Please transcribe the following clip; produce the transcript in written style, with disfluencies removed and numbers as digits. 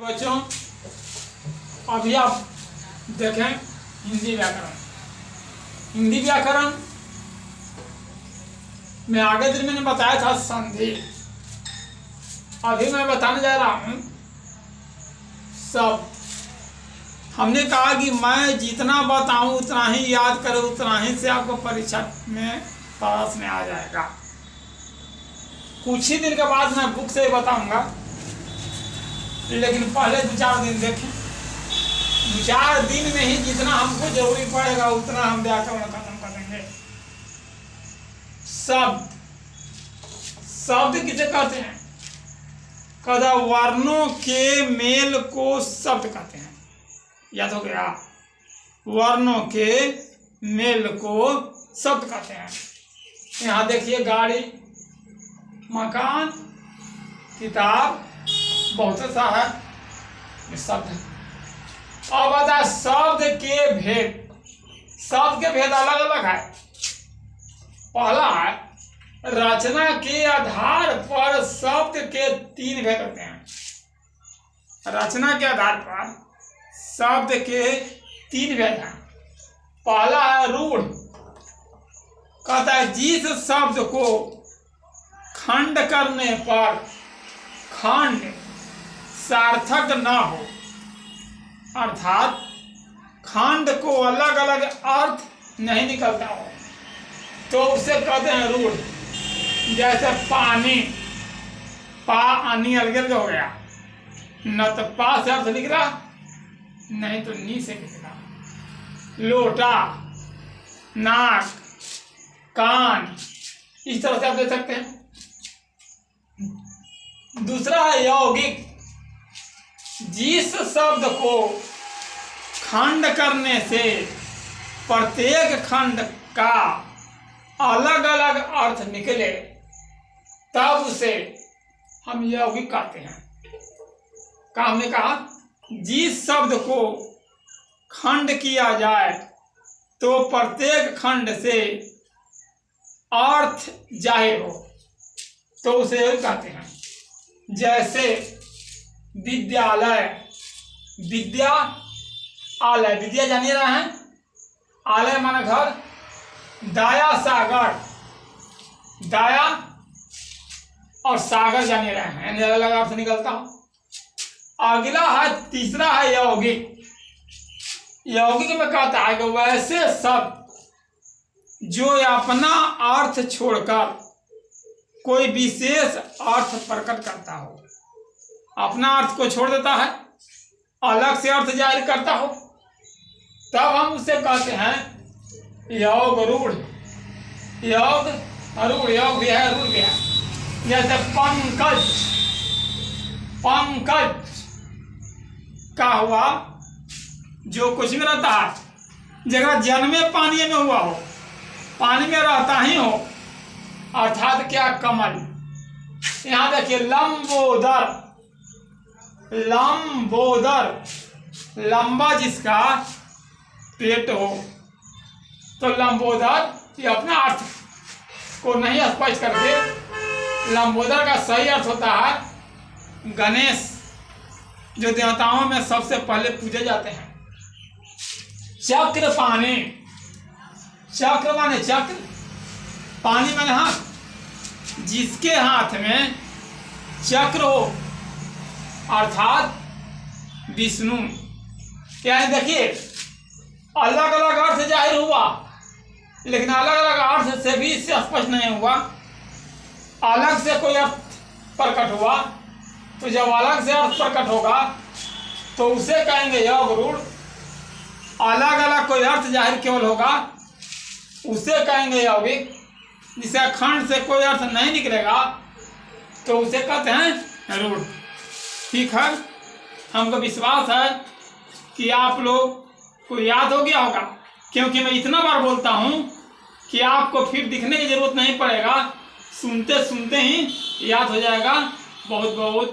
बच्चों अभी आप देखें हिंदी व्याकरण। हिंदी व्याकरण में आगे दिन मैंने बताया था संधि, अभी मैं बताने जा रहा हूं शब्द। हमने कहा कि मैं जितना बताऊं उतना ही याद करो, उतना ही से आपको परीक्षा में प्रश्न आ जाएगा। कुछ ही दिन के बाद मैं बुक से बताऊंगा, लेकिन पहले 2-4 दिन देखें। 2-4 दिन में ही जितना हमको जरूरी पड़ेगा उतना हम व्याकरण खत्म कर देंगे। शब्द, शब्द किसे कहते हैं? कहता वर्णों के मेल को शब्द कहते हैं। याद हो गया? वर्णों के मेल को शब्द कहते हैं। यहाँ देखिए गाड़ी, मकान, किताब, बहुत सा है, ये शब्द है। अब बता शब्द के भेद। शब्द के भेद अलग अलग है। पहला है रचना के आधार पर शब्द के 3 भेद होते हैं। रचना के आधार पर शब्द के 3 भेद हैं। पहला है रूढ़। कहता है जिस शब्द को खंड करने पर खंड सार्थक न हो, अर्थात खंड को अलग अलग अर्थ नहीं निकलता हो, तो उसे कहते हैं रूढ़। जैसे पानी, पा आनी अलग हो गया, न तो पा से अर्थ निकला नहीं तो नी से निकला। लोटा, नाक, कान, इस तरह से आप दे सकते हैं। दूसरा है यौगिक। जिस शब्द को खंड करने से प्रत्येक खंड का अलग अलग अर्थ निकले, तब उसे हम यौगिक कहते हैं। क्या हमने कहा? जिस शब्द को खंड किया जाए तो प्रत्येक खंड से अर्थ जाहिर हो, तो उसे यौगिक कहते हैं। जैसे विद्यालय, विद्या, आलय, विद्या जानिए रहे हैं, आलय माने घर। दाया सागर, दाया और सागर जानिए रहे हैं, यानी अलग अलग अर्थ निकलता हो। अगला है, तीसरा है यौगिक। यौगिक में कहता है कि वैसे शब्द जो अपना अर्थ छोड़कर कोई विशेष अर्थ प्रकट करता हो, अपना अर्थ को छोड़ देता है, अलग से अर्थ जाहिर करता हो, तब हम उसे कहते हैं योग रूढ़। योग रूढ़, योग भी है, रूढ़ भी है। जैसे पंकज, पंकज का हुआ जो कुछ में रहता है, जगह जन्मे पानी में हुआ हो, पानी में रहता ही हो, अर्थात क्या? कमल। यहाँ देखिए लंबोदर, लंबोदर, लंबा जिसका पेट हो, तो लंबोदर ये अपना अर्थ को नहीं स्पष्ट करके लंबोदर का सही अर्थ होता है गणेश, जो देवताओं में सबसे पहले पूजे जाते हैं। चक्र पानी, चक्र माने चक्र, पानी माने हाथ। जिसके हाथ में चक्र हो अर्थात विष्णु। यानी देखिए अलग अलग अर्थ जाहिर हुआ, लेकिन अलग अलग अर्थ से भी इससे स्पष्ट नहीं हुआ। अलग से कोई अर्थ प्रकट हुआ, तो जब अलग से अर्थ प्रकट होगा तो उसे कहेंगे योग रूढ़। अलग अलग कोई अर्थ जाहिर केवल होगा, उसे कहेंगे यौगिक। जिसका खंड से कोई अर्थ नहीं निकलेगा तो उसे कहते हैं रूढ़। ठीक है, हमको विश्वास है कि आप लोग को याद हो गया होगा, क्योंकि मैं इतना बार बोलता हूँ कि आपको फिर दिखने की जरूरत नहीं पड़ेगा, सुनते सुनते ही याद हो जाएगा। बहुत बहुत